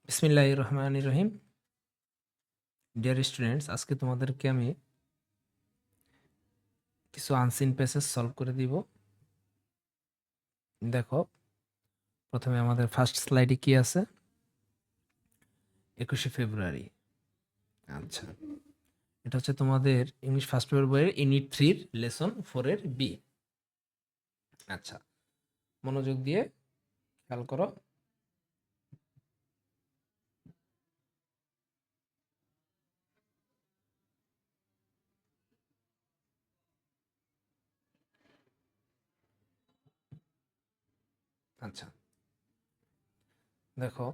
বিসমিল্লাহির রহমানির রহিম। Dear students, আজকে তোমাদেরকে আমি কিছু আনসিন প্যাসেজ সলভ করে দিব। দেখো, প্রথমে আমাদের ফার্স্ট স্লাইডে কি আছে? 21শে ফেব্রুয়ারি। আচ্ছা, এটা হচ্ছে তোমাদের ইংলিশ ফার্স্ট পেপার বইয়ের ইউনিট 3 লেসন 4 এর বি। আচ্ছা, মনোযোগ দিয়ে খেয়াল করো। আচ্ছা, দেখো,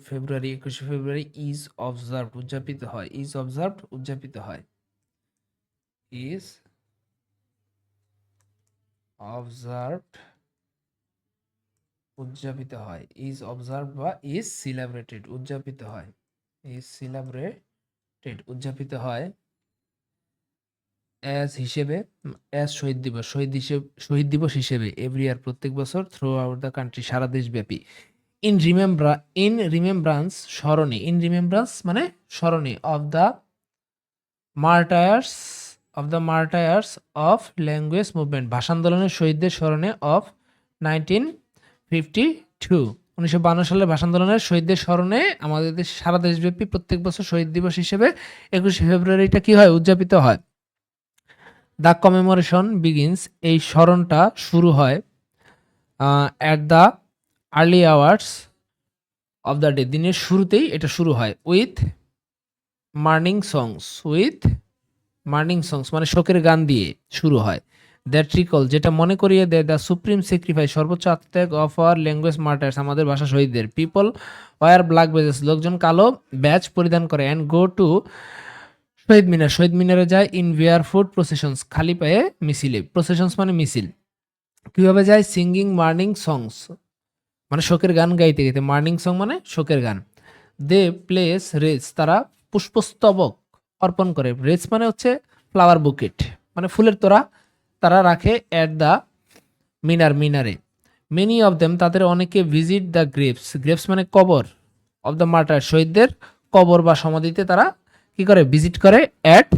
ফেব্রুয়ারি 21শে ফেব্রুয়ারি ইজ অবজার্ভড উদযাপিত হয়। ইজ অবজার্ভড উদযাপিত হয়। ইজ অবজার্ভড উদযাপিত হয়। ইজ অবজার্ভ বা ইজ সিলেব্রেটেড উদযাপিত হয়। ইজ সিলেব্রেটেড উদযাপিত হয় অ্যাজ হিসেবে, অ্যাজ শহীদ দিবস হিসেবে এভরি ইয়ার প্রত্যেক বছর থ্রু আউট দ্য কান্ট্রি সারা দেশব্যাপী। ইন রিমেম্ব্রান্স স্মরণে, ইন রিমেম্ব্রান্স মানে স্মরণে মার্টায়ার্স অফ ল্যাঙ্গুয়েজ মুভমেন্ট ভাষা আন্দোলনের শহীদদের স্মরণে অফ 1952 সালের ভাষা আন্দোলনের শহীদদের স্মরণে আমাদের সারা দেশব্যাপী প্রত্যেক বছর শহীদ দিবস হিসেবে 21শে ফেব্রুয়ারিটা কি হয়? উদযাপিত হয়। দ্য কমেমোরেশন বিগিনস, এই স্মরণটা শুরু হয় at the early hours of the day, দিনের শুরুতেই এটা শুরু হয় উইথ মার্নিং সংস মানে শোকের গান দিয়ে শুরু হয়। দ্যাট রিকল, যেটা মনে করিয়ে দেয় দ্য সুপ্রিম স্যাক্রিফাইস, সর্বোচ্চ আত্মত্যাগ অফ আওয়ার ল্যাঙ্গুয়েজ মার্টার্স, আমাদের ভাষা শহীদদের। পিপল ওয়ার ব্ল্যাক ব্যাজেস, লোকজন কালো ব্যাজ পরিধান করে। অ্যান্ড গো টু শহীদ মিনারে যায় ইন বিয়ার ফুট প্রসেশনস, খালি পায়ে মিছিলে। প্রসেশনস মানে মিছিল। কিভাবে যায়? সিঙ্গিং মার্নিং সংস মানে শোকের গান গাইতে গাইতে, মার্নিং সং মানে শোকের গান। দে প্লেস রেজ, তারা পুষ্পস্তবক অর্পণ করে। রেজ মানে হচ্ছে ফ্লাওয়ার বুকেট মানে ফুলের তোড়া, তারা রাখে অ্যাট দ্য মিনারে। মেনি অফ দেম, তাদের অনেকে ভিজিট দ্য গ্রেভস মানে কবর, অফ দ্য মার্টার, শহীদদের কবর বা সমাধিতে তারা কি করে? ভিজিট করে। অ্যাট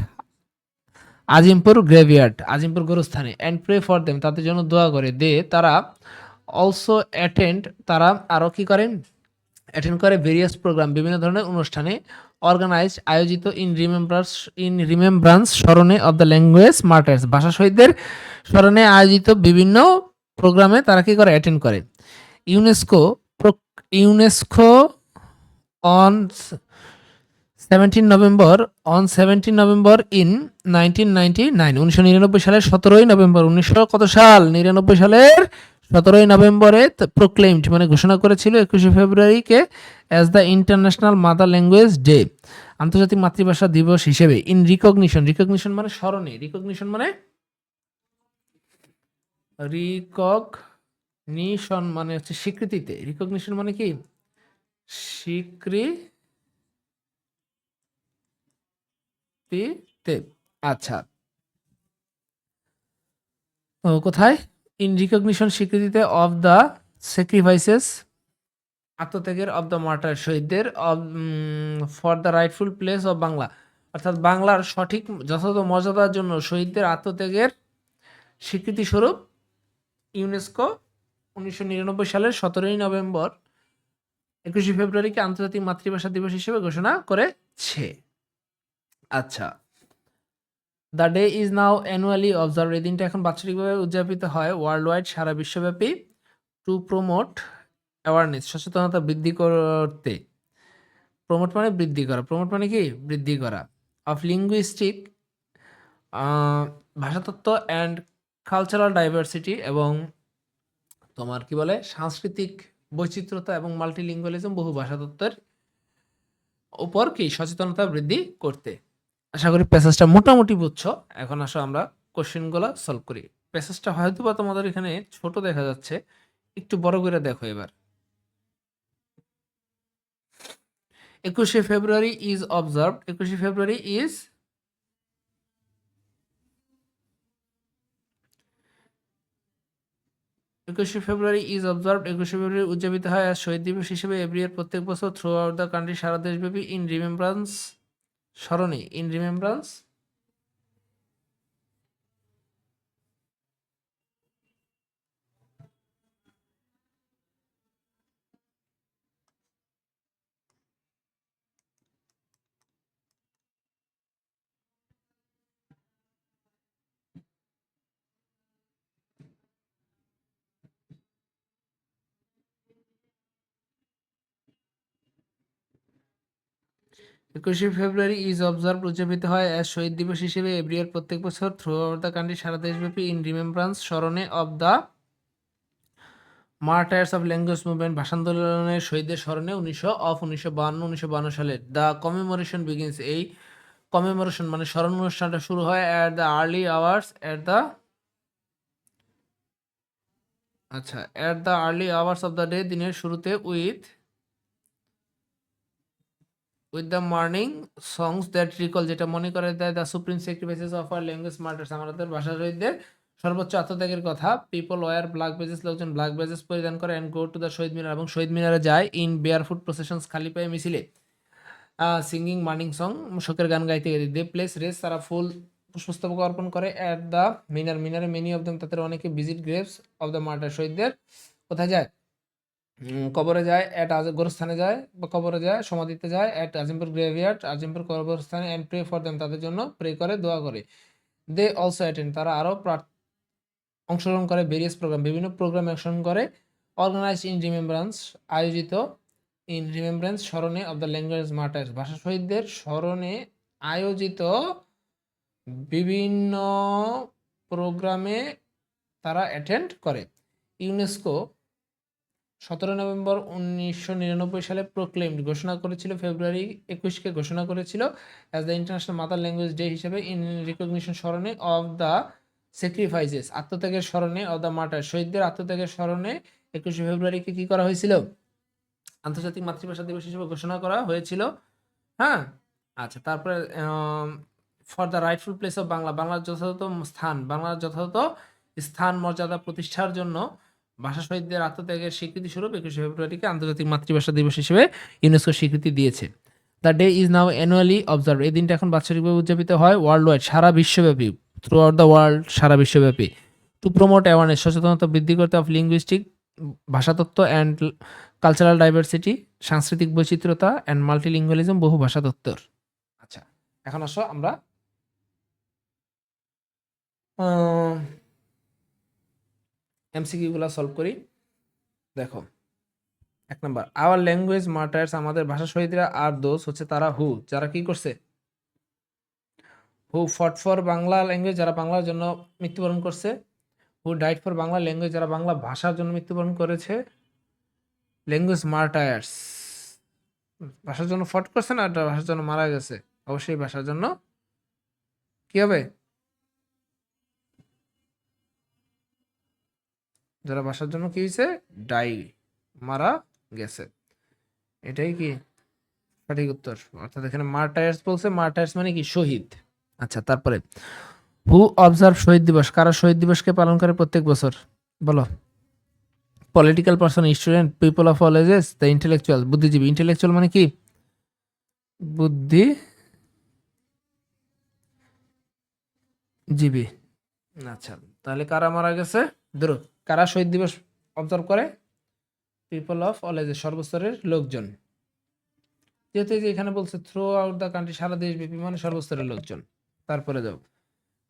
আজিমপুর গ্রেভিয়ার্ড, আজিমপুর গোরস্থানে। অ্যান্ড প্রে ফর দেম, তাদের জন্য দোয়া করে। তারা অলসো অ্যাটেন্ড, তারা আরও কি করেন? অ্যাটেন্ড করে ভেরিয়াস প্রোগ্রাম, বিভিন্ন ধরনের অনুষ্ঠানে অর্গানাইজড আয়োজিত ইন রিমেম্ব্রান্স স্মরণে অব দ্য ল্যাঙ্গুয়েজ মার্টার্স, ভাষা শহীদদের স্মরণে আয়োজিত বিভিন্ন প্রোগ্রামে তারা কি করে? অ্যাটেন্ড করে। ইউনেস্কো অন 17 নভেম্বর ইন 1999 সালের 17ই নভেম্বর, 99 সালের 17ই নভেম্বরে প্রোক্লেইমড মানে ঘোষণা করেছিল 21শে ফেব্রুয়ারিকে as the international mother language day, আন্তর্জাতিক মাতৃভাষা দিবস হিসেবে। ইন রিকগনিশন মানে স্মরণে, রিকগনিশন মানে হচ্ছে স্বীকৃতিতে। রিকগনিশন মানে কি? স্বীকৃতিতে। আচ্ছা, কোথায়? ইন রিকগনিশন স্বীকৃতিতে অফ দ্য স্যাক্রিফাইসেস আত্মত্যাগের, অফ দ্য মার্টার শহীদদের, of for the rightful place of Bangla, অর্থাৎ বাংলার সঠিক যথাযথ মর্যাদার জন্য শহীদদের আত্মত্যাগের স্বীকৃতি স্বরূপ ইউনেস্কো 1999 সালের 17ই নভেম্বর 21শে ফেব্রুয়ারিকে আন্তর্জাতিক মাতৃভাষা দিবস হিসেবে ঘোষণা করেছে। আচ্ছা, the day is now annually observe, এই দিনটা এখন বাৎসরিকভাবে উদযাপিত হয় ওয়ার্ল্ড ওয়াইড, সারা বিশ্বব্যাপী। টু প্রমোট অ্যাওয়ারনেস, সচেতনতা বৃদ্ধি করতে। প্রমোট মানে বৃদ্ধি করা, প্রমোট মানে কি? বৃদ্ধি করা। অফ লিঙ্গুইস্টিক ভাষাতত্ত্ব অ্যান্ড কালচারাল ডাইভার্সিটি, এবং তোমার কি বলে সাংস্কৃতিক বৈচিত্র্যতা এবং মাল্টিলিঙ্গুয়ালিজম, বহু ভাষাতত্ত্বের উপর কি সচেতনতা বৃদ্ধি করতে। আশা করি প্যাসেজটা মোটামুটি বুঝছো। এখন আসো আমরা কোশ্চেনগুলো সলভ করি। প্যাসেজটা হয়তো বা তোমাদের এখানে ছোট দেখা যাচ্ছে, একটু বড় করে দেখো এবার। 21শে ফেব্রুয়ারি ইজ অবজার্ভড, 21শে ফেব্রুয়ারি ইজ 21শে ফেব্রুয়ারি উদযাপিত হয় আজ শহীদ দিবস হিসেবে এভরি ইয়ার প্রত্যেক বছর থ্রু আউট দ্য কান্ট্রি সারা দেশব্যাপী ইন রিমেম্ব্রান্স স্মরণে, ইন রিমেম্ব্রান্স 21শে ফেব্রুয়ারি ইজ অবজার্ভ উদযাপিত হয় অ্যাজ শহীদ দিবস হিসেবে এভরি ইয়ার প্রত্যেক বছর থ্রু আউট দ্য কান্ট্রি সারা দেশব্যাপী ইন রিমেম্ব্রান্স স্মরণে of the martyrs of language movement ভাষা আন্দোলনের শহীদদের স্মরণে 1952 সালে দ্য কমেমোরেশন বিগিনস। এই কমেমোরেশন মানে স্মরণ অনুষ্ঠানটা শুরু হয় at the early hours at the early hours of the day, দিনের শুরুতে with the morning songs that recall, যেটা মনে করে দেয় the supreme sacrifices of our language martyrs, আমাদের ভাষা শহীদদের সর্বোচ্চ আত্মত্যাগের কথা। পিপল ওয়ার ব্ল্যাক বেজেস, লোকজন ব্ল্যাক বেজেস পরিধান করে অ্যান্ড গো টু দ্য শহীদ মিনার, এবং শহীদ মিনারে যায় ইন বেয়ার ফুট প্রসেশনস, খালি পায়ে মিছিলে, সিঙ্গিং মর্নিং সং, শোকের গান গাইতে গাইতে। দে প্লেস রেস, তারা ফুল পুষ্পস্তবক অর্পণ করে অ্যাট দ্য মিনারে মেনি অফ দেম, তাদের অনেকে visit graves of the martyr, শহীদদের কোথায় যায়, কবরে যায়, গোরস্থানে যায় বা কবরে যায়, সমাধিতে যায়, অ্যাট আজিমপুর গ্রেভিয়ার্ড, আজিমপুর কবরস্থানে, অ্যান্ড প্রে ফর দেম, তাদের জন্য প্রে করে, দোয়া করে। দে অলসো অ্যাটেন্ড, তারা আরও অংশগ্রহণ করে ভেরিয়াস প্রোগ্রাম, বিভিন্ন প্রোগ্রামে অংশগ্রহণ করে। অর্গানাইজ ইন রিমেম্ব্রান্স, আয়োজিত, ইন রিমেম্ব্রান্স স্মরণে অব দ্য ল্যাঙ্গুয়েজ মার্টার্স, ভাষা শহীদদের স্মরণে আয়োজিত বিভিন্ন প্রোগ্রামে তারা অ্যাটেন্ড করে। ইউনেস্কো 17 নভেম্বর 1999 সালে প্রোক্লেমড ঘোষণা করেছিল, ফেব্রুয়ারি 21কে ঘোষণা করেছিল as the international mother language day হিসেবে, ইন রিকগনিশন স্মরণে অফ দ্য স্যাক্রিফাইসেস, আত্মত্যাগের স্মরণে অফ দ্য মার্টার, শহীদদের আত্মত্যাগের স্মরণে 21শে ফেব্রুয়ারিকে কি করা হয়েছিল, আন্তর্জাতিক মাতৃভাষা দিবস হিসেবে ঘোষণা করা হয়েছিল। হ্যাঁ, আচ্ছা, তারপরে for the rightful place of Bangla, বাংলার যথাযথ স্থান মর্যাদা প্রতিষ্ঠার জন্য ভাষা শহীদদের আত্মত্যাগের স্বীকৃতি স্বরূপ 21শে ফেব্রুয়ারিকে আন্তর্জাতিক মাতৃভাষা দিবস হিসেবে ইউনেস্কো স্বীকৃতি দিয়েছে। The day is now annually observe, এই দিনটা এখন বাৎসরিকভাবে উদযাপিত হয় ওয়ার্ল্ড ওয়াইড, সারা বিশ্বব্যাপী, থ্রু আউট দ্য ওয়ার্ল্ড, সারা বিশ্বব্যাপী। টু প্রমোট অ্যাওয়ারনেস, সচেতনতা বৃদ্ধি করতে, অফ লিঙ্গুইস্টিক, ভাষাতত্ত্ব, অ্যান্ড কালচারাল ডাইভার্সিটি, সাংস্কৃতিক বৈচিত্র্যতা, অ্যান্ড মাল্টিলিঙ্গুয়ালিজম, বহু ভাষাতত্ত্বর। আচ্ছা, এখন আসো আমরা এমসিকিউগুলো সলভ করি। দেখো, 1 নম্বর, আওয়ার ল্যাঙ্গুয়েজ মার্টার্স, আমাদের ভাষা শহীদরা আর দোজ হচ্ছে তারা হু, যারা কি করছে, হু ফট ফর বাংলা ল্যাঙ্গুয়েজ, যারা বাংলার জন্য মৃত্যুবরণ করছে। হু ডাইট ফর বাংলা ল্যাঙ্গুয়েজ, যারা বাংলা ভাষার জন্য মৃত্যুবরণ করেছে। ল্যাঙ্গুয়েজ মার্টায়ার্স, ভাষার জন্য ফট করছে না, ভাষার জন্য মারা গেছে, অবশ্যই ভাষার জন্য কি হবে, যারা ভাষার জন্য কি হয়েছে, ডাই, মারা গেছে, এটাই কি সঠিক উত্তর। অর্থাৎ এখানে মার্টায়ার্স বলছে, মার্টায়ার্স মানে কি, শহীদ। আচ্ছা, তারপরে হু অবজার্ভ শহীদ দিবস, কারা শহীদ দিবসকে পালন করে প্রত্যেক বছর, বলো। Political person, student, people of all ages, the intellectual, বুদ্ধিজীবী। ইন্টেলেকচুয়াল মানে কি, বুদ্ধিজীবী। আচ্ছা, তাহলে কারা মারা গেছে, ধরো কারা শহীদ দিবস অবজার্ভ করে, পিপল অফ অল এজেস, সর্বস্তরের লোকজন। যেহেতু যে এখানে বলছে থ্রু আউট দ্য কান্ট্রি, সারা দেশব্যাপী মানে সর্বস্তরের লোকজন। তারপরে যাও,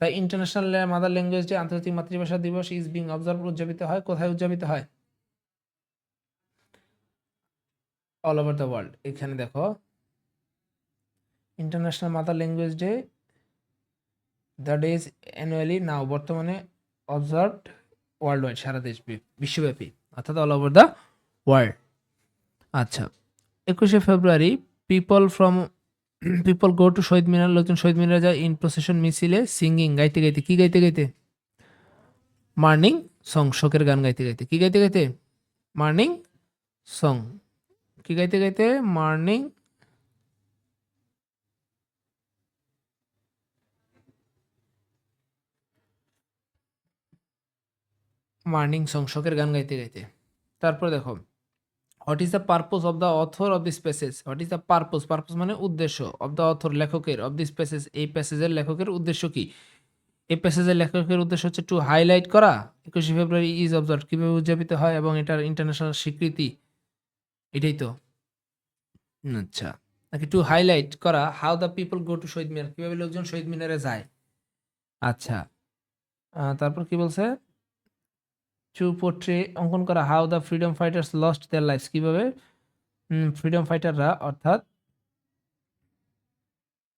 তাই ইন্টারন্যাশনাল মাদার ল্যাঙ্গুয়েজ ডে, আন্তর্জাতিক মাতৃভাষা দিবস ইজ বিং অবজার্ভ, উদযাপিত হয়, কোথায় উদযাপিত হয়, অল ওভার দ্য ওয়ার্ল্ড। এখানে দেখো, international mother language day, the day is annually now, বর্তমানে অবজার্ভড ওয়ার্ল্ড ওয়াইড, সারা দেশ বিশ্বব্যাপী, অর্থাৎ অল ওভার দ্য ওয়ার্ল্ড। আচ্ছা, 21শে ফেব্রুয়ারি পিপল গো টু শহীদ মিনার, লোকজন শহীদ মিনারে যায় ইন প্রসেশন, মিছিলে, সিঙ্গিং, গাইতে গাইতে, কি গাইতে গাইতে, মর্নিং সং, শোকের গান গাইতে গাইতে। কি গাইতে গাইতে? Morning song. কি গাইতে গাইতে? মর্নিং সং, শোকের গান গাইতে গাইতে। তারপর দেখো, what is the purpose of the author of this passage? What is the purpose? Purpose মানে উদ্দেশ্য। অফ দ্য অথর, লেখকের। অফ দিস প্যাসেজ, এই প্যাসেজের লেখকের উদ্দেশ্য কি? এই প্যাসেজের লেখকের উদ্দেশ্য হচ্ছে টু হাইলাইট করা 21শে ফেব্রুয়ারি ইজ অবজার্ভ কিভাবে উদযাপিত হয় এবং এটার ইন্টারন্যাশনাল স্বীকৃতি, এটাই তো। আচ্ছা, নাকি টু হাইলাইট করা how the people go to Shaheed Minar, কিভাবে লোকজন শহীদ মিনারে যায়। আচ্ছা, তারপর কি বলছে? টু পোট্রে, অঙ্কন করা how the freedom fighters lost their lives, কিভাবে ফ্রিডম ফাইটাররা অর্থাৎ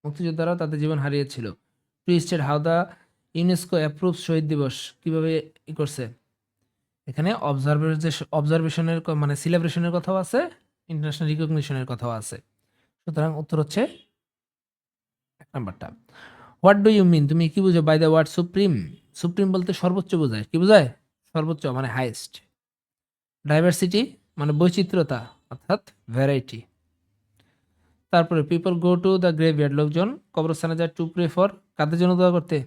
মুক্তিযোদ্ধারা তাদের জীবন হারিয়েছিল। To state how the UNESCO approve Shahid Dibas, কিভাবে ই করছে। এখানে অবজারভেশনের মানে সেলিব্রেশনের কথাও আছে, ইন্টারন্যাশনাল রিকগনিশনের কথাও আছে। সুতরাং উত্তর হচ্ছে এক নাম্বারটা। হোয়াট ডু ইউ মিন, তুমি কি বুঝো by the word supreme? Supreme বলতে সর্বোচ্চ বোঝায়। কি বোঝায়? সর্বোচ্চ মানে হাইয়েস্ট। ডাইভার্সিটি মানে বৈচিত্র্যতা অর্থাৎ ভ্যারাইটি। তারপরে পিপল গো টু দ্য গ্রেভইয়ার্ড, লোকজন কবরস্থানে যায় টু প্রে ফর, কাদের জন্য দোয়া করতে?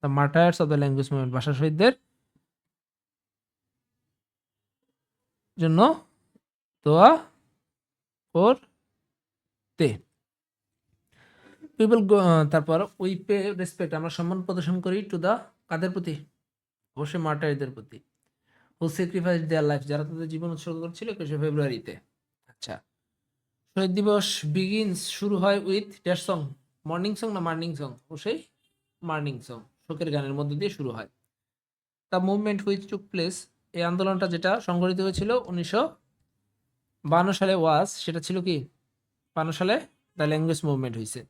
The martyrs of the language movement, ভাষা শহীদদের জন্য দোয়া করতে। পিপল তারপর উই পে রেসপেক্ট, আমরা সম্মান প্রদর্শন করি টু দ্য, কাদের প্রতি? অবশ্যই মার্টায়ারদের প্রতি। হু স্যাক্রিফাইস দেয়ার লাইফ, যারা তাদের জীবন উৎসর্গ করেছিল 21শে ফেব্রুয়ারিতে। আচ্ছা, শহীদ দিবস বিগিনস, শুরু হয় with dash song, morning song না মার্নিং সং? অবশ্যই মার্নিং সং, শোকের গানের মধ্য দিয়ে শুরু হয়। The movement which took place, এই আন্দোলনটা যেটা সংগঠিত হয়েছিল 1952 সালে ওয়াজ, সেটা ছিল কি? 52 সালে দ্য ল্যাঙ্গুয়েজ মুভমেন্ট হয়েছে।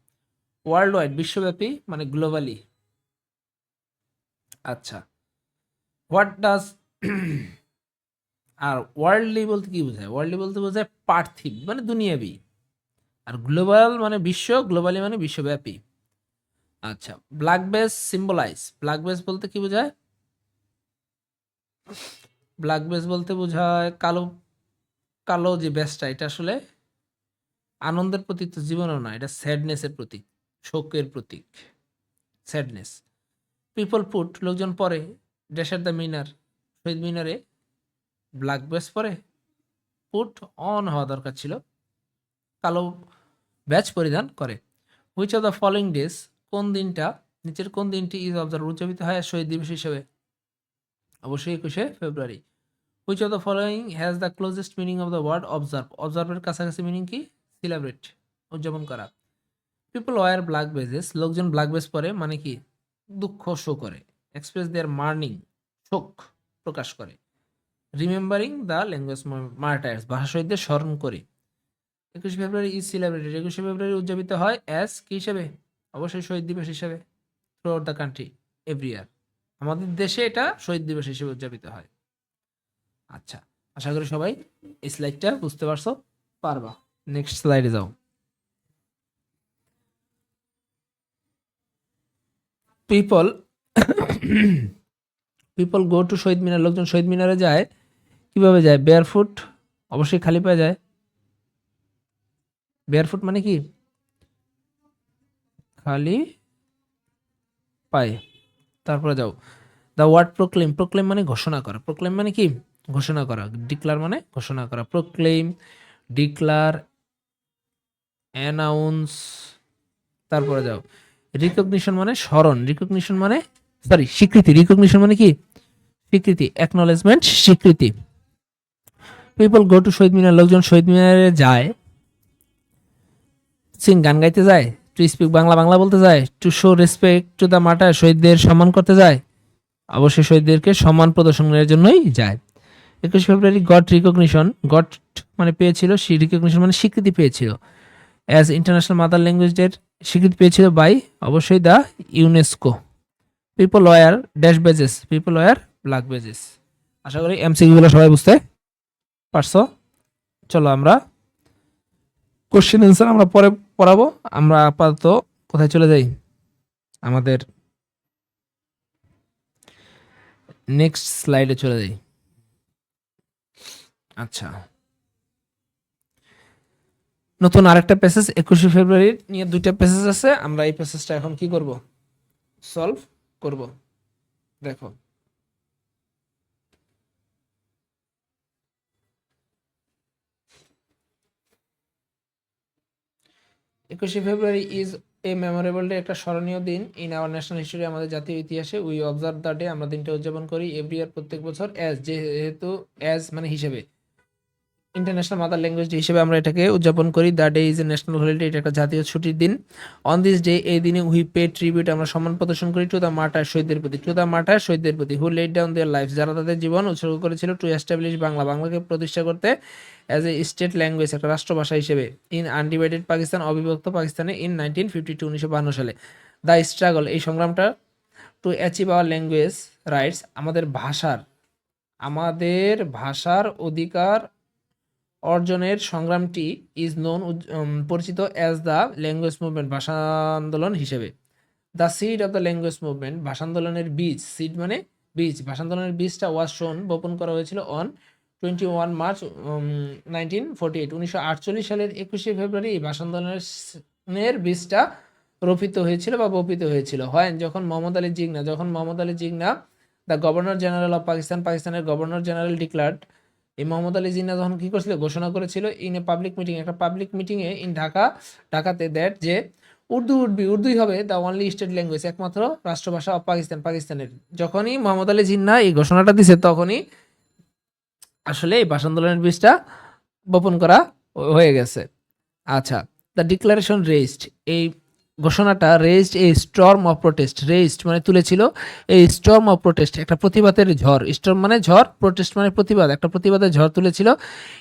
ওয়ার্ল্ড ওয়াইড, বিশ্বব্যাপী মানে গ্লোবালি। আচ্ছা, হোয়াট ডাজ আর ওয়ার্ল্ডলি বলতে কি বোঝায়? ওয়ার্ল্ডলি বলতে বোঝায় পার্থিব মানে দুনিয়াবি, আর গ্লোবাল মানে বিশ্ব, গ্লোবালি মানে বিশ্বব্যাপী। আচ্ছা, black base symbolize, black base বলতে কি বোঝায়? ব্ল্যাক বেস বলতে বোঝায় কালো, কালো যে বেসটা, এটা আসলে আনন্দের প্রতীক তো জীবনও না, এটা স্যাডনেসের প্রতীক, শোকের প্রতীক, স্যাডনেস। পিপল পুট, লোকজন পরে ড্যাশ এট দ্য মিনার, শহীদ মিনারে ব্ল্যাক বেস পরে, পুট অন হওয়া দরকার ছিল, কালো ব্যাচ পরিধান করে। Which of the following days, কোন দিনটা, নিচের কোন দিনটি ইজ অবজার্ভ উদযাপিত হয় শহীদ দিবস হিসেবে? অবশ্যই 21শে ফেব্রুয়ারি। Which of the following has the closest meaning of the word observe, অবজার্ভের কাছাকাছি মিনিং কি? সেলিব্রেট, উদযাপন করা। পিপল ওয়ার ব্ল্যাক বেজেস, লোকজন ব্ল্যাক বেজ পরে মানে কি? দুঃখ শো করে। এক্সপ্রেস দেয়ার মার্নিং, শোক প্রকাশ করে। রিমেম্বারিং দ্য ল্যাঙ্গুয়েজ মার্টায়ার্স, ভাষা শহীদদের স্মরণ করে। 21শে ফেব্রুয়ারি ইজ সেলিব্রেটেড, 21শে ফেব্রুয়ারি উদযাপিত হয় অ্যাজ কি হিসেবে? অবশ্যই শহীদ দিবস হিসেবে। Through out the country, every year, আমাদের দেশে এটা শহীদ দিবস হিসেবে উদযাপিত হয়। আচ্ছা, আশা করি সবাই এই স্লাইডটা বুঝতে পারছো, পারবা। নেক্সট স্লাইডে যাও। People people go to Shaheed মিনার, লোকজন শহীদ মিনারে যায় কিভাবে যায়? বেয়ারফুট, অবশ্যই খালি পায়ে যায়। বেয়ারফুট মানে কি? খালি পায়ে। তারপরে যাও, দ্য ওয়ার্ড প্রোক্লেম, প্রোক্লেম মানে ঘোষণা করা, প্রোক্লেম মানে কি? ঘোষণা করা। ডিক্লার মানে ঘোষণা করা। Proclaim, declare, announce. তারপরে যাও, রিকগনিশন মানে স্মরণ, রিকগনিশন মানে সরি স্বীকৃতি, রিকগনিশন মানে কি? স্বীকৃতি, অ্যাকনলেজমেন্ট, স্বীকৃতি। পিপল গো টু শহীদ মিনার, লোকজন শহীদ মিনারে যায়। সিং, গান গাইতে যায়। টু স্পিক, বাংলা বাংলা বলতে যায়। To show respect to the martyr, শহীদদের সম্মান করতে যায়। অবশ্যই শহীদদেরকে সম্মান প্রদর্শনের জন্যই যায়। 21শে ফেব্রুয়ারি গট রিকগনিশন, গট মানে পেয়েছিল, রিকগনিশন মানে স্বীকৃতি পেয়েছিল। অ্যাজ ইন্টারন্যাশনাল মাদার ল্যাঙ্গুয়েজের স্বীকৃতি পেয়েছিল বাই অবশ্যই the UNESCO. People wear dash badges, people wear black badges. আশা করি এমসিকিউগুলো সবাই বুঝতে পারছো। চলো আমরা কোশ্চেন অ্যান্সার আমরা পরে পড়াবো। আমরা আপাতত কোথায় চলে যাই? আমাদের নেক্সট স্লাইডে চলে যাই। আচ্ছা, নতুন আরেকটা প্যাসেজ 21শে ফেব্রুয়ারি নিয়ে দুইটা প্যাসেজ আছে, আমরা এই প্যাসেজটা এখন কি করব, সলভ করব। দেখো, 21শে February is a memorable day, একটা স্মরণীয় দিন ইন আওয়ার ন্যাশনাল হিস্টোরি, আমাদের জাতীয় ইতিহাসে। উই অবজার্ভ দ্য ডে, আমরা দিনটা উদযাপন করি এভরি ইয়ার, প্রত্যেক বছর। অ্যাজ, যেহেতু, অ্যাজ মানে হিসেবে, ইন্টারন্যাশনাল মাদার ল্যাঙ্গুয়েজ ডে হিসেবে আমরা এটাকে উদযাপন করি। The day is a national holiday, এটা একটা জাতীয় ছুটির দিন। অন দিস ডে, এই দিনে উই পে ট্রিবিউট, আমরা সম্মান প্রদর্শন করি টু দ্য মার্টার, শহীদদের প্রতি, টু দ্য মার্টার, শহীদদের প্রতি, হু লেড ডাউন দেয়ার লাইফ, যারা তাদের জীবন উৎসর্গ করেছিল, টু এস্টাবলিশ বাংলা, বাংলাকে প্রতিষ্ঠা করতে, অ্যাজ এ স্টেট ল্যাঙ্গুয়েজ, একটা রাষ্ট্রভাষা হিসেবে, ইন আনডিভাইডেড পাকিস্তান, অবিভক্ত পাকিস্তানে, ইন 1952, 1952 সালে। দ্য স্ট্রাগল, এই সংগ্রামটা, to achieve our language rights, আমাদের ভাষার অধিকার অর্জনের সংগ্রামটি, ইজ নোন, পরিচিত, অ্যাজ দ্য ল্যাঙ্গুয়েজ মুভমেন্ট, ভাষা আন্দোলন হিসেবে। The seed of the language movement, ভাষা আন্দোলনের বীজ, সিড মানে বীজ, ভাষা আন্দোলনের বীজটা ওয়াজ শোন, বপন করা হয়েছিল অন 21 মার্চ 1948, 1948 সালের 21শে ফেব্রুয়ারি এই ভাষা আন্দোলনের বীজটা রোপিত হয়েছিল বা বপিত হয়েছিল। হয় যখন Mohammad Ali Jinnah the governor general of Pakistan, পাকিস্তানের গভর্নর জেনারেল ডিক্লার্ড, এই মোহাম্মদ আলী জিন্নাহ যখন কি করেছিল, ঘোষণা করেছিল, ইন এ পাবলিক মিটিং, একটা পাবলিক মিটিংয়ে, ইন ঢাকাতে, দ্যাট, যে উর্দুই হবে দ্য অনলি স্টেট ল্যাঙ্গুয়েজ, একমাত্র রাষ্ট্রভাষা অফ পাকিস্তানের। যখনই মোহাম্মদ আলী জিন্নাহ এই ঘোষণাটা দিছে, তখনই আসলে এই ভাষা আন্দোলনের বীজটা বপন করা হয়ে গেছে। আচ্ছা, দ্য ডিক্লারেশন রেজড, এই ঘোষণাটা, raised a storm of protest, raised মানে তুলেছিল, এই স্টর্ম অফ প্রোটেস্ট, একটা প্রতিবাদের ঝড়, স্টর্ম মানে ঝড়, প্রোটেস্ট মানে প্রতিবাদ, একটা প্রতিবাদের ঝড় তুলেছিল,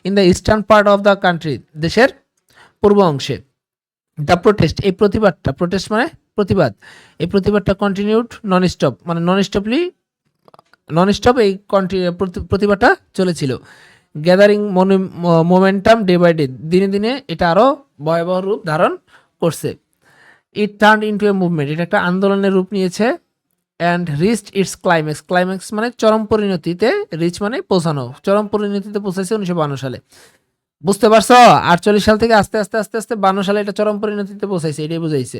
in the eastern part of the country, দেশের পূর্ব অংশে। দ্য প্রোটেস্ট, এই প্রতিবাদটা, প্রোটেস্ট মানে প্রতিবাদ, এই প্রতিবাদটা কন্টিনিউড নন স্টপ, মানে নন স্টপ এই প্রতিবাদটা চলেছিল। Gathering momentum day by day, দিনে দিনে এটা আরও ভয়াবহ রূপ ধারণ করছে। It turn into a movement, এটা একটা আন্দোলনের রূপ নিয়েছে। অ্যান্ড রিচড ইটস ক্লাইম্যাক্স মানে চরম পরিণতিতে, রিচ মানে পৌঁছানো, চরম পরিণতিতে পৌঁছাইছে 1952 সালে। বুঝতে পারছো, 48 সাল থেকে আস্তে আস্তে আস্তে আস্তে 52 সালে এটা চরম পরিণতিতে পৌঁছাইছে, এটাই বুঝাইছে।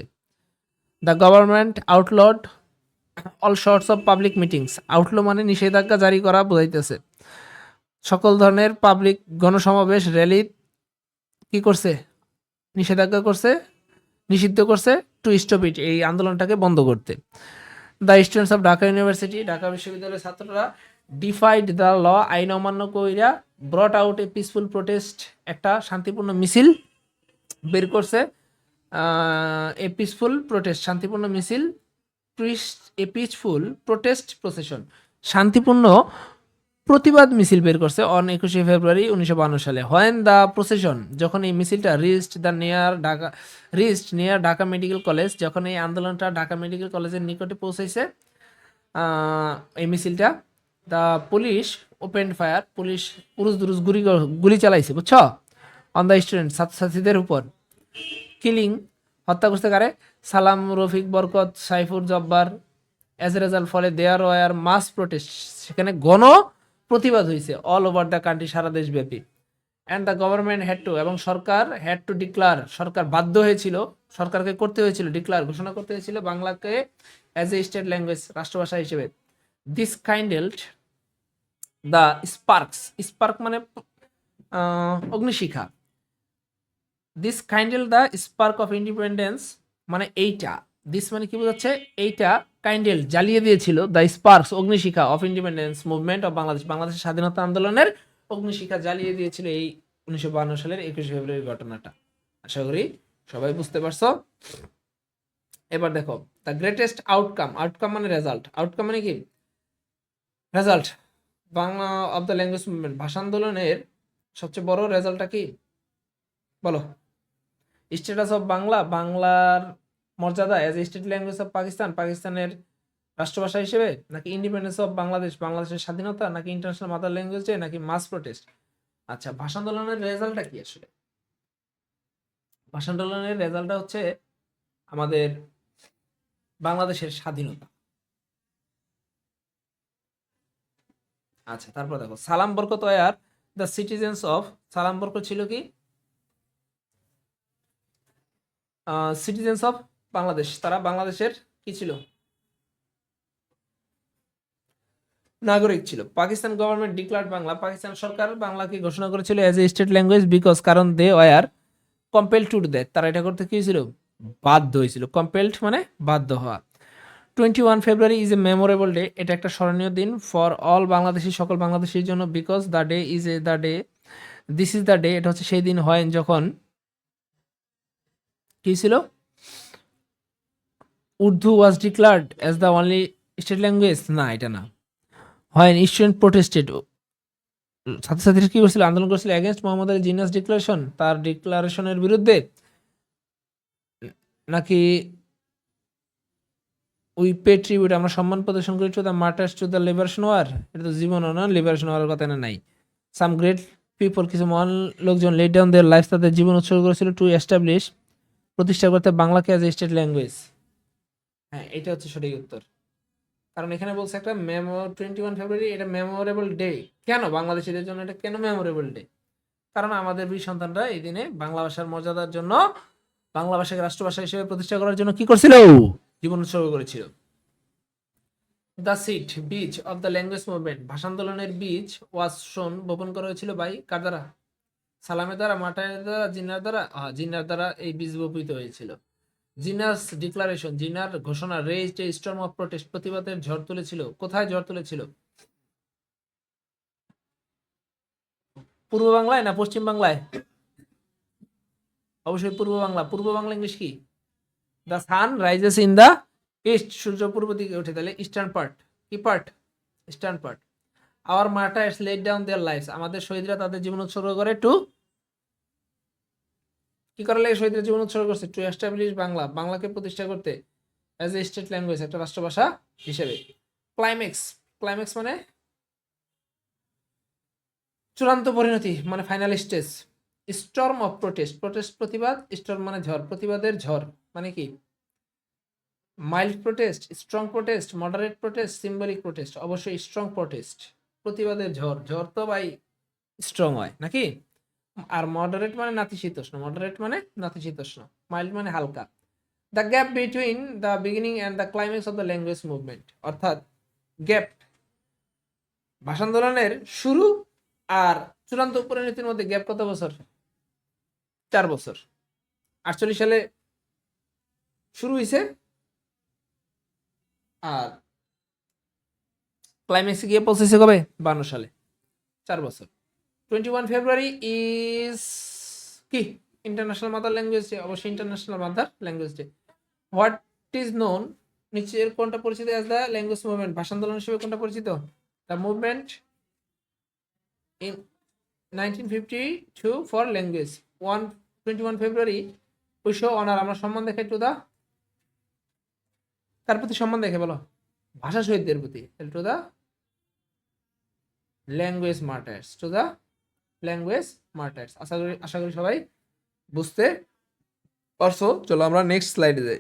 The government outlawed all sorts of public meetings, outlaw মানে নিষেধাজ্ঞা জারি করা বোঝাইতেছে, সকল ধরনের পাবলিক গণসমাবেশ, র্যালি কি করছে, নিষেধাজ্ঞা করছে, নিষিদ্ধ করছে, টু স্টপ ইট, এই আন্দোলনটাকে বন্ধ করতে। The students of Dhaka university, Dhaka বিশ্ববিদ্যালয়ের ছাত্ররা, ডিফাইড দ্য ল, আইন অমান্য কইরা, ব্রট আউট এ পিসফুল প্রোটেস্ট, একটা শান্তিপূর্ণ মিছিল বের করছে, এ পিসফুল প্রোটেস্ট, শান্তিপূর্ণ মিছিল, এ পিসফুল প্রোটেস্ট প্রসেশন, শান্তিপূর্ণ প্রতিবাদ মিছিল বের করছে অন 21শে ফেব্রুয়ারি 1952 সালে। হোয়েন দ্য প্রসেশন, যখন এই মিছিলটা reached near Dhaka medical college, যখন এই আন্দোলনটা ঢাকা মেডিকেল কলেজের নিকটে পৌঁছাইছে, এই মিছিলটা, the police open fire, police পুরুষ দুরুষ গুলি চালাইছে, বুঝছো, অন দ্য স্টুডেন্ট, ছাত্রছাত্রীদের উপর। কিলিং, হত্যা করতে কারে, Salam, Rafiq, Barkat, Saifur, Jabbar. As a result, ফলে দেয়ার ওয়ার মাস প্রোটেস্ট, সেখানে প্রতিবাদ হয়েছে, অল ওভার দ্য কান্ট্রি, সারা দেশব্যাপী। And the government had to, এবং সরকার হ্যাড টু ডিক্লার, সরকার বাধ্য হয়েছিল, সরকারকে করতে হয়েছিল, ডিক্লার ঘোষণা করতে হয়েছিল বাংলাকে অ্যাজ এ স্টেট ল্যাঙ্গুয়েজ, রাষ্ট্রভাষা হিসেবে। দিস কাইন্ডেলড দ্য স্পার্ক মানে অগ্নিশিখা, this kindle the spark of independence, মানে এইটা, দিস মানে কি বোঝাচ্ছে, এইটা, কাইন্ডেল জ্বালিয়ে দিয়েছিল, দ্য স্পার্কস অগ্নিশিখা, of independence movement of Bangladesh, বাংলাদেশের স্বাধীনতা আন্দোলনের অগ্নিশিখা জ্বালিয়ে দিয়েছিল এই 1952 সালের 21শে ফেব্রুয়ারির ঘটনাটা। আশা করি সবাই বুঝতে পারছো। এবার দেখো, দ্য গ্রেটেস্ট আউটকাম মানে রেজাল্ট, আউটকাম মানে কি, result, Bangla of the language movement, ভাষা আন্দোলনের সবচেয়ে বড় রেজাল্টটা কি বলো? স্ট্যাটাস অফ বাংলা, বাংলার মর্যাদা as a state language of Pakistan, পাকিস্তানের রাষ্ট্রভাষা হিসেবে, নাকি ইন্ডিপেন্ডেন্স অফ বাংলাদেশ, বাংলাদেশের স্বাধীনতা, নাকি ইন্টারন্যাশনাল মাদার ল্যাঙ্গুয়েজ ডে, নাকি মাস প্রোটেস্ট? আচ্ছা, ভাষা আন্দোলনের রেজাল্টটা কি আসলে? ভাষা আন্দোলনের রেজাল্টটা হচ্ছে আমাদের বাংলাদেশের স্বাধীনতা। আচ্ছা, তারপর দেখো Salam Barkat war the citizens of, Salam Barkat ছিল কি সিটিজেন্স অফ বাংলাদেশ, তারা বাংলাদেশের কি ছিল, নাগরিক ছিল। পাকিস্তান গভর্নমেন্ট ডিক্লার্ড বাংলা, পাকিস্তান সরকার বাংলাকে ঘোষণা করেছিল as a state language because, কারণ they were compel to do that, তারা এটা করতে কি হয়েছিল, বাধ্য হয়েছিল। কম্পেলড মানে বাধ্য হওয়া। 21 ফেব্রুয়ারি ইজ এ মেমোরেবল ডে, এটা একটা স্মরণীয় দিন ফর অল বাংলাদেশি, সকল বাংলাদেশির জন্য। Because the day is a the day, this is the day, এটা হচ্ছে সেই দিন হয় যখন কি ছিল, Urdu was declared as the only state language, না এটা না। হয় স্টুডেন্ট প্রোটেস্টেড, ছাত্রছাত্রীরা কি করছিল, আন্দোলন করছিল এগেনস্ট মোহাম্মদ আলী জিন্নাস ডিক্লারেশন, তার ডিক্লারেশনের বিরুদ্ধে, নাকি উই পে ট্রিবিউট, আমরা সম্মান প্রদর্শন করি to the martyrs to the liberation war, এটা তো জীবন না, লিবারেশন ওয়ারের কথা না নাই। সাম গ্রেট পিপল, কিছু মহান লোকজন লেট ডাউন দেয়ার লাইফ, তাদের জীবন উৎসর্গ করেছিল টু এস্টাবলিশ, প্রতিষ্ঠা করতে বাংলাকে অ্যাজ এ স্টেট ল্যাঙ্গুয়েজ। হ্যাঁ, এটা হচ্ছে সঠিক উত্তর। কারণ এখানে বলছে একটা 21 ফেব্রুয়ারি এটা মেমোরেবল ডে, কেন বাংলাদেশিদের জন্য এটা কেন মেমোরেবল ডে, কারণ আমাদের বীর সন্তানরা এই দিনে বাংলা ভাষার মর্যাদার জন্য, বাংলা ভাষাকে রাষ্ট্রভাষা হিসেবে প্রতিষ্ঠা করার জন্য কি করছিল, জীবন উৎসর্গ করেছিল। দ্য সিড বীজ অফ দ্য ল্যাঙ্গুয়েজ মুভমেন্ট, ভাষা আন্দোলনের বীজ ওয়াজ শোন, বপন করা হয়েছিল বাই কার দ্বারা, সালামের দ্বারা, মার্টারের দ্বারা, জিন্নার দ্বারা, জিন্নার দ্বারা এই বীজ বপিত হয়েছিল। জিনাস ডিক্লারেশন, জিনার ঘোষণা, raised a storm of protest, প্রতিবাদের ঝড় তুলেছিল, কোথায় ঝড় তুলেছিল, পূর্ব বাংলায় না পশ্চিম বাংলায়, অবশ্যই পূর্ব বাংলা। পূর্ব বাংলা ইংলিশ কি, the sun rises in the east, সূর্য পূর্ব দিকে ওঠে, তাহলে ইস্টার্ন পার্ট, কি part, eastern part. Our martyrs let down their lives, আমাদের শহীদরা তাদের জীবন উৎসর্গ করে টু, কি করার লাগে শহীদরা জীবন উৎসর্গ করছে, টু এস্টাবলিশ বাংলা, বাংলাকে প্রতিষ্ঠা করতে অ্যাজ এ স্টেট ল্যাঙ্গুয়েজ, একটা রাষ্ট্রভাষা হিসেবে। ক্লাইম্যাক্স, ক্লাইম্যাক্স মানে চূড়ান্ত পরিণতি, মানে final stage. Storm of protest, protest প্রতিবাদ, স্টর্ম মানে ঝড়, প্রতিবাদের ঝড় মানে কি, mild protest, strong protest, moderate protest, symbolic protest, অবশ্যই স্ট্রং প্রোটেস্ট। প্রতিবাদের ঝড়, ঝড় তো ভাই স্ট্রং হয় নাকি, আর মডারেট মানে নাতিশীতোষ্ণ, মডারেট মানে নাতিশীতোষ্ণ, মাইল্ড মানে হালকা। The gap between the beginning and the climax of the language movement, অর্থাৎ গ্যাপ, ভাষা আন্দোলনের শুরু আর চূড়ান্ত পরিণতির মধ্যে গ্যাপ কত বছর, 4 বছর। 48 সালে শুরু হয়েছে আর ক্লাইম্যাক্সে গিয়ে পৌঁছেছে কবে, 52 সালে, 4 বছর। 21 ফেব্রুয়ারি ইজ কি, ইন্টারন্যাশনাল মাদার ল্যাঙ্গুয়েজ ডে, অবশ্যই international mother language day. What is known, নিচের কোনটা পরিচিত অ্যাজ দ্য ল্যাঙ্গুয়েজ মুভমেন্ট, ভাষা আন্দোলন হিসেবে কোনটা পরিচিত, the movement in 1952 for language. 21 February we show honour, আমরা সম্মান দেখাই টু দা, তার প্রতি সম্মান দেখে বলো, ভাষা শহীদদের প্রতি, to the language martyrs, to the language martyrs. আশা করি সবাই বুঝতে পারছো। চলো আমরা নেক্সট স্লাইডে যাই।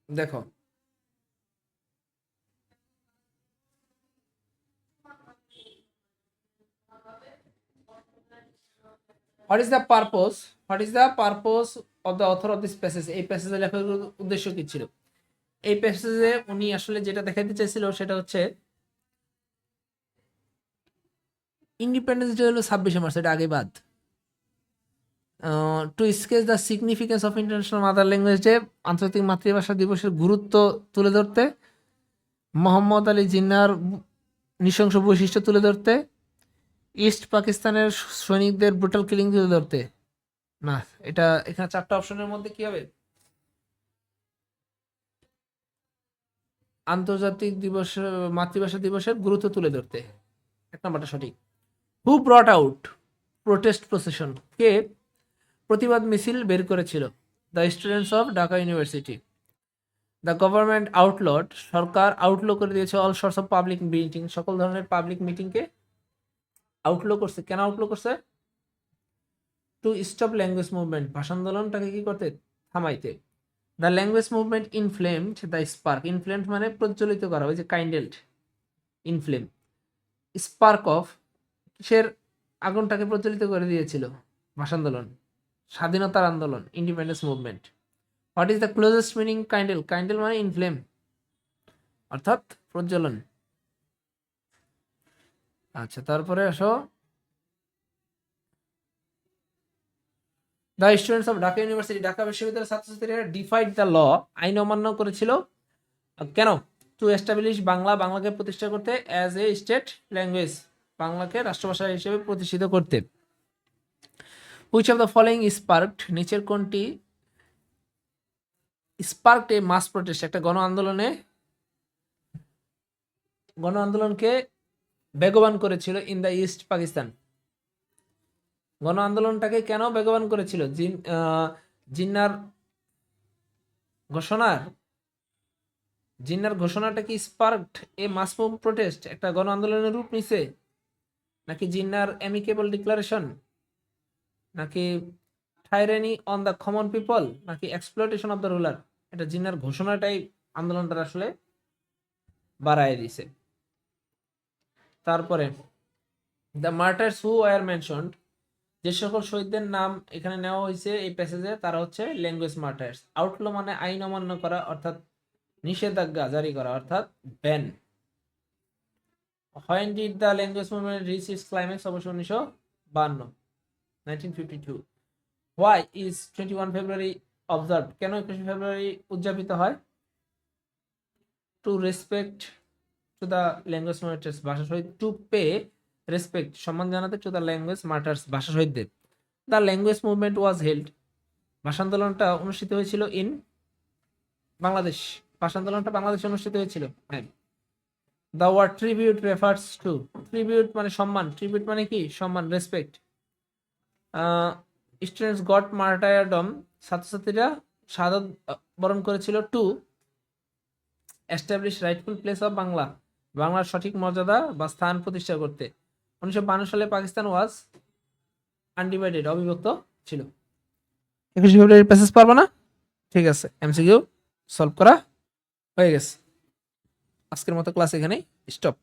দেখো what is the purpose, what is the purpose of the author of this passage, এই প্যাসেজে লেখার উদ্দেশ্য কি ছিল, এই প্যাসেজে উনি আসলে যেটা দেখাতে চাইছিল সেটা হচ্ছে ইন্ডিপেন্ডেন্স ডে হলো 26শে মার্চ, এটা আগে বাদ। To sketch the significance of international mother language day, আন্তর্জাতিক মাতৃভাষা দিবসের গুরুত্ব তুলে ধরতে, মোহাম্মদ আলী জিন্নাহর নৃশংস বৈশিষ্ট্য তুলে ধরতে, ইস্ট পাকিস্তানের সৈনিকদের ব্রুটাল কিলিং তুলে ধরতে। না, এটা এখানে 4টা অপশনের মধ্যে কি হবে, আন্তর্জাতিক দিবস, মাতৃভাষা দিবসের গুরুত্ব তুলে ধরতে, 1 নম্বরটা সঠিক। Who brought out protest procession, কে প্রতিবাদ মিছিল বের করেছিল, the students of Dhaka university. The government outlawed, সরকার আউটলো করে দিয়েছে all sorts of public meeting, সকল ধরনের পাবলিক মিটিংকে আউটলো করছে, কেন আউটলো করছে, টু স্টপ ল্যাঙ্গুয়েজ মুভমেন্ট, ভাষা আন্দোলনটাকে কি করতে, থামাইতে। The language movement inflamed the spark, inflamed মানে প্রজ্বলিত করা, ওই যে কাইন্ডেলড, ইনফ্লেম, স্পার্ক অফ, কিসের আগুনটাকে প্রজ্বলিত করে দিয়েছিল? ভাষা আন্দোলন, স্বাধীনতার আন্দোলন, independence movement. What is the closest meaning kindle? Kindle মানে ইনফ্লেম, অর্থাৎ প্রজ্বলন। আচ্ছা, তারপরে আসো, the students of Dhaka university, Dhaka বিশ্ববিদ্যালয়ের ছাত্রছাত্রীরা ডিফাইড দ্য ল, আইন অমান্য করেছিল, কেন? টু এস্টাবলিশ বাংলা, বাংলাকে প্রতিষ্ঠা করতে, অ্যাজ এ স্টেট ল্যাঙ্গুয়েজ, বাংলাকে রাষ্ট্রভাষা হিসেবে প্রতিষ্ঠিত করতে। Which of the following sparked, নিচের কোনটি স্পার্কড এ মাস প্রোটেস্ট, একটা গণ আন্দোলনকে বেগবান করেছিল ইন দ্য ইস্ট পাকিস্তান। গণ আন্দোলনটাকে কেন বেগবান করেছিল? জিন্নার ঘোষণার, জিন্নার ঘোষণাটা কি স্পার্কড এ মাস প্রোটেস্ট, একটা গণ আন্দোলনের রূপ নিছে, নাকি জিন্নার অ্যামিকেবল ডিক্লারেশন, নাকি tyranny on the common people, নাকি এক্সপ্লয়টেশন অফ দ্য রুলার? এটা জিন্নার ঘোষণাটাই আন্দোলনটা আসলে বাড়ায় দিছে। তারপরে the martyrs who are mentioned, যে সকল শহীদদের নাম এখানে নেওয়া হয়েছে এই প্যাসেজে, তারা হচ্ছে ল্যাঙ্গুয়েজ মার্টার্স। আউটল মানে আইন অমান্য করা, অর্থাৎ নিষেধাজ্ঞা জারি করা, অর্থাৎ ban. When did the language movement reach its climax? অবশ্য 1952। Why is 21 February observed? কেন 21 ফেব্রুয়ারি উদযাপিত হয়? To respect to the language martyrs, ভাষা শহীদ, to pay respect, সম্মান জানাতে, to the language martyrs, ভাষা শহীদদের। The language movement was held, ভাষা আন্দোলনটা অনুষ্ঠিত হয়েছিল ইন বাংলাদেশ, ভাষা আন্দোলনটা বাংলাদেশে অনুষ্ঠিত হয়েছিল। হ্যাঁ। The word tribute refers to, tribute মানে সম্মান, ট্রিবিউট মানে কি? সম্মান, রেসপেক্ট। স্টুডেন্টস গট মার্টায়ারডম, ছাত্রছাত্রীরা শাহাদাত বরণ করেছিল, to establish Writefull place of Bangla, বাংলার সঠিক মর্যাদা বা স্থান প্রতিষ্ঠা করতে। 1952 সালে পাকিস্তান ওয়াজ আনডিভাইডেড, অবিভক্ত ছিল। 21 ফেব্রুয়ারি প্যাসেজ পারবো না? ঠিক আছে, এমসিকিউ সলভ করা হয়ে গেছে। আজকের মতো ক্লাস এখানেই স্টপ।